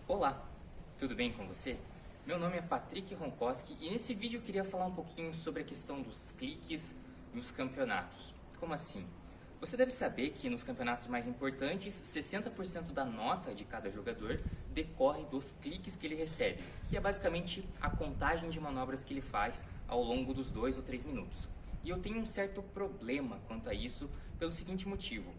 Olá, tudo bem com você? Meu nome é Patrick Ronkoski e nesse vídeo eu queria falar um pouquinho sobre a questão dos cliques nos campeonatos. Como assim? Você deve saber que nos campeonatos mais importantes, 60% da nota de cada jogador decorre dos cliques que ele recebe, que é basicamente a contagem de manobras que ele faz ao longo dos 2 ou 3 minutos. E eu tenho um certo problema quanto a isso pelo seguinte motivo.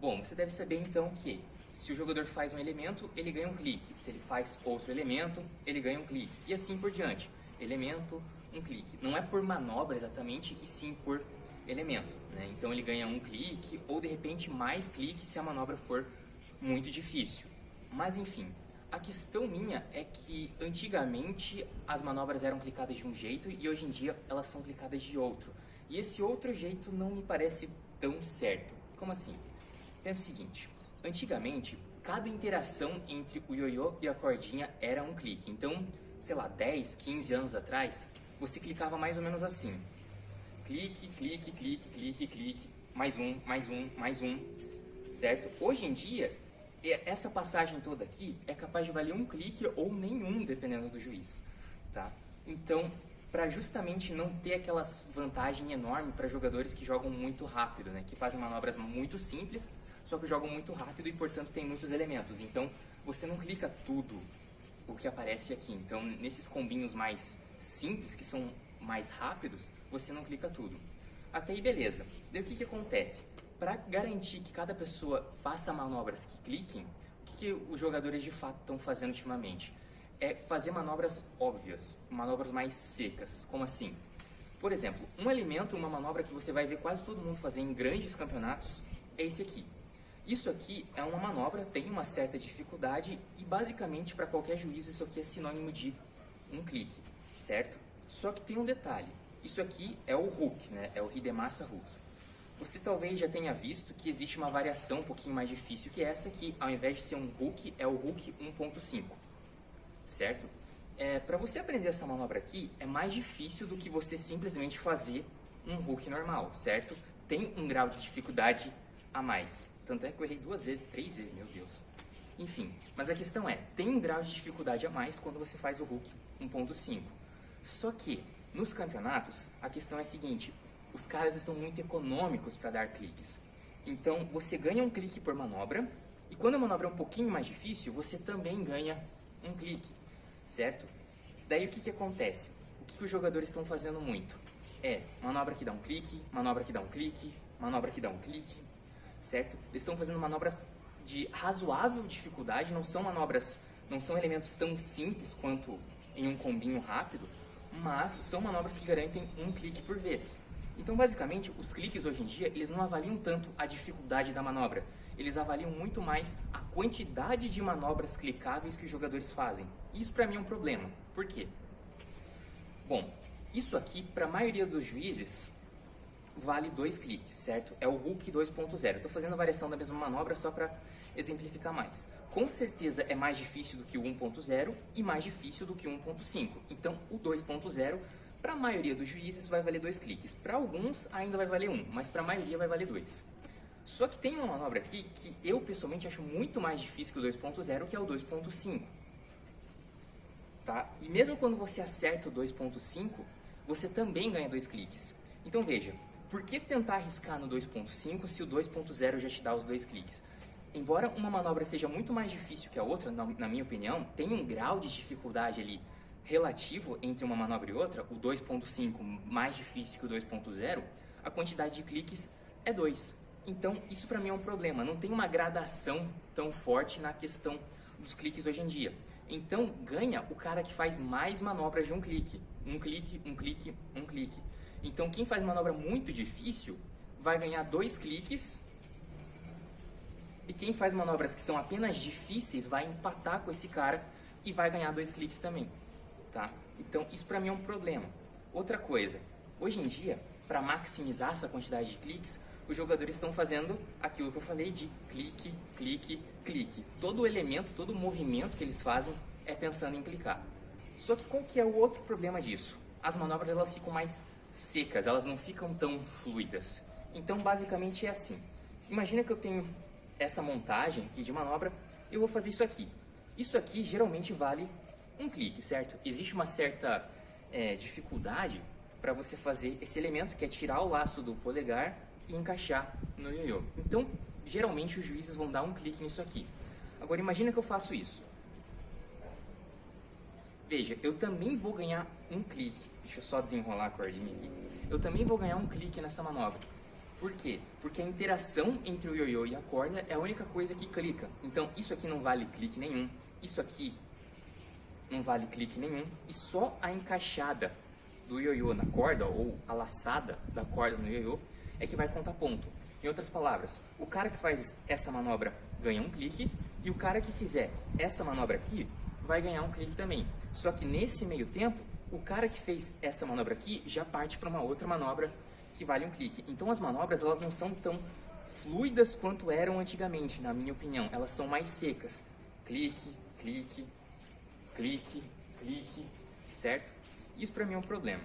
Bom, você deve saber então que se o jogador faz um elemento, ele ganha um clique. Se ele faz outro elemento, ele ganha um clique. E assim por diante. Elemento, um clique. Não é por manobra exatamente, e sim por elemento, né? Então ele ganha um clique ou de repente mais cliques se a manobra for muito difícil. Mas enfim, a questão minha é que antigamente as manobras eram clicadas de um jeito e hoje em dia elas são clicadas de outro. E esse outro jeito não me parece tão certo. Como assim? Pensa o seguinte, antigamente cada interação entre o ioiô e a cordinha era um clique. Então, sei lá, 10, 15 anos atrás, você clicava mais ou menos assim. Clique, clique, clique, clique, clique, mais um, mais um, mais um, certo? Hoje em dia, essa passagem toda aqui é capaz de valer um clique ou nenhum, dependendo do juiz, tá? Então, para justamente não ter aquela vantagem enorme para jogadores que jogam muito rápido, né? Que fazem manobras muito simples, só que jogam muito rápido e, portanto, tem muitos elementos. Então, você não clica tudo o que aparece aqui. Então, nesses combinhos mais simples, que são mais rápidos, você não clica tudo. Até aí, beleza. Daí o que acontece? Para garantir que cada pessoa faça manobras que cliquem, o que os jogadores de fato estão fazendo ultimamente? É fazer manobras óbvias, manobras mais secas. Como assim? Por exemplo, um elemento, uma manobra que você vai ver quase todo mundo fazer em grandes campeonatos, é esse aqui. Isso aqui é uma manobra, tem uma certa dificuldade e basicamente para qualquer juiz isso aqui é sinônimo de um clique, certo? Só que tem um detalhe, isso aqui é o hook, né? É o Hidemasa hook. Você talvez já tenha visto que existe uma variação um pouquinho mais difícil que essa, que ao invés de ser um hook, é o hook 1.5, certo? Para você aprender essa manobra aqui, é mais difícil do que você simplesmente fazer um hook normal, certo? Tem um grau de dificuldade a mais. Tanto é que eu errei 2 vezes, 3 vezes, meu Deus. Enfim, mas a questão é, tem um grau de dificuldade a mais quando você faz o hook 1.5. Só que, nos campeonatos, a questão é a seguinte, os caras estão muito econômicos para dar cliques. Então, você ganha um clique por manobra, e quando a manobra é um pouquinho mais difícil, você também ganha um clique, certo? Daí o que acontece? O que os jogadores estão fazendo muito? Manobra que dá um clique, manobra que dá um clique, manobra que dá um clique, certo? Eles estão fazendo manobras de razoável dificuldade, não são elementos tão simples quanto em um combinho rápido, mas são manobras que garantem um clique por vez. Então, basicamente, os cliques hoje em dia, eles não avaliam tanto a dificuldade da manobra, eles avaliam muito mais a quantidade de manobras clicáveis que os jogadores fazem. E isso para mim é um problema. Por quê? Bom, isso aqui, para a maioria dos juízes, vale 2 cliques, certo? É o hook 2.0. Estou fazendo a variação da mesma manobra só para exemplificar mais. Com certeza é mais difícil do que o 1.0 e mais difícil do que o 1.5. Então, o 2.0, para a maioria dos juízes, vai valer 2 cliques. Para alguns, ainda vai valer 1, mas para a maioria vai valer 2. Só que tem uma manobra aqui que eu, pessoalmente, acho muito mais difícil que o 2.0, que é o 2.5. Tá? E mesmo quando você acerta o 2.5, você também ganha 2 cliques. Então, veja, por que tentar arriscar no 2.5 se o 2.0 já te dá os 2 cliques? Embora uma manobra seja muito mais difícil que a outra, na minha opinião, tem um grau de dificuldade ali relativo entre uma manobra e outra, o 2.5 mais difícil que o 2.0, a quantidade de cliques é 2. Então, isso para mim é um problema, não tem uma gradação tão forte na questão dos cliques hoje em dia. Então, ganha o cara que faz mais manobras de um clique. Um clique, um clique, um clique. Então, quem faz manobra muito difícil vai ganhar 2 cliques e quem faz manobras que são apenas difíceis vai empatar com esse cara e vai ganhar 2 cliques também, tá? Então, isso para mim é um problema. Outra coisa, hoje em dia, para maximizar essa quantidade de cliques, os jogadores estão fazendo aquilo que eu falei de clique, clique, clique. Todo elemento, todo movimento que eles fazem é pensando em clicar. Só que qual que é o outro problema disso? As manobras elas ficam mais secas, elas não ficam tão fluidas. Então, basicamente é assim. Imagina que eu tenho essa montagem aqui de manobra, eu vou fazer isso aqui. Isso aqui geralmente vale um clique, certo? Existe uma certa dificuldade para você fazer esse elemento, que é tirar o laço do polegar e encaixar no ioiô. Então, geralmente os juízes vão dar um clique nisso aqui. Agora imagina que eu faço isso. Veja, eu também vou ganhar um clique. Deixa eu só desenrolar a cordinha aqui. Eu também vou ganhar um clique nessa manobra. Por quê? Porque a interação entre o ioiô e a corda é a única coisa que clica. Então, isso aqui não vale clique nenhum. Isso aqui não vale clique nenhum. E só a encaixada do ioiô na corda, ou a laçada da corda no ioiô, é que vai contar ponto. Em outras palavras, o cara que faz essa manobra ganha um clique, e o cara que fizer essa manobra aqui vai ganhar um clique também. Só que nesse meio tempo, o cara que fez essa manobra aqui já parte para uma outra manobra que vale um clique. Então as manobras, elas não são tão fluidas quanto eram antigamente, na minha opinião. Elas são mais secas. Clique, clique, clique, clique, certo? Isso para mim é um problema.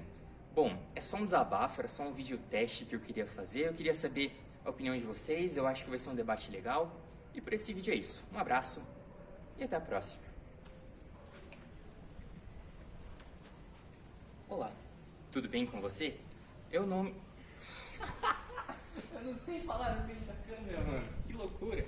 Bom, é só um desabafo, era só um vídeo teste que eu queria fazer. Eu queria saber a opinião de vocês, eu acho que vai ser um debate legal. E por esse vídeo é isso. Um abraço e até a próxima. Olá, tudo bem com você? Eu não... Eu não sei falar no meio da câmera, mano. Que loucura.